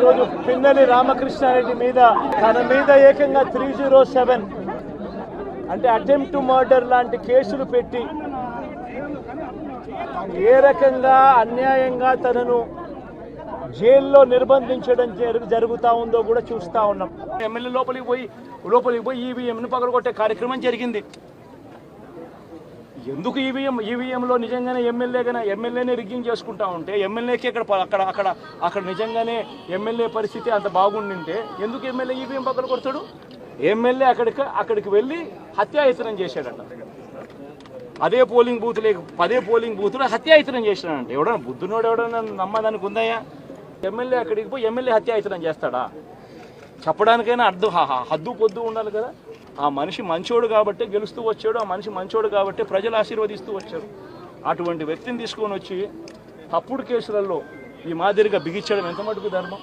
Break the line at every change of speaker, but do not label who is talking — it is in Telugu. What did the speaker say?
ఈరోజు పిన్నెల్లి రామకృష్ణారెడ్డి మీద తన మీద ఏకంగా 307 అంటే అటెంప్ట్ టు మర్డర్ లాంటి కేసులు పెట్టి ఏ రకంగా అన్యాయంగా తనను జైల్లో నిర్బంధించడం జరుగుతూ ఉందో కూడా చూస్తూ ఉన్నాం. ఎమ్మెల్యే లోపలికి పోయి ఈవీఎంను పగలగొట్టే కార్యక్రమం జరిగింది. ఎందుకు ఈవీఎంలో నిజంగానే ఎమ్మెల్యేనే రిగ్గింగ్ చేసుకుంటా ఉంటే ఎమ్మెల్యేకి అక్కడ నిజంగానే ఎమ్మెల్యే పరిస్థితి అంత బాగుండింటే ఎందుకు ఎమ్మెల్యే ఈవీఎం పక్కన కొడతాడు? ఎమ్మెల్యే అక్కడికి వెళ్ళి హత్యాయత్నం చేశాడట. అదే పోలింగ్ బూతులు హత్యాయత్నం చేశాడంట. ఎవడన్నా బుద్ధునోడు ఎవడన్నా నమ్మదానికి ఉందయ్యా? ఎమ్మెల్యే అక్కడికి పోయి ఎమ్మెల్యే హత్యాయత్నం చేస్తాడా? చెప్పడానికైనా హద్దు పొద్దు ఉండాలి కదా. ఆ మనిషి మంచోడు కాబట్టి గెలుస్తూ వచ్చాడు. ఆ మనిషి మంచోడు కాబట్టి ప్రజలు ఆశీర్వదిస్తూ వచ్చారు. అటువంటి వ్యక్తిని తీసుకొని వచ్చి తప్పుడు కేసులలో ఈ మాదిరిగా బిగించడం ఎంత మటుకు ధర్మం?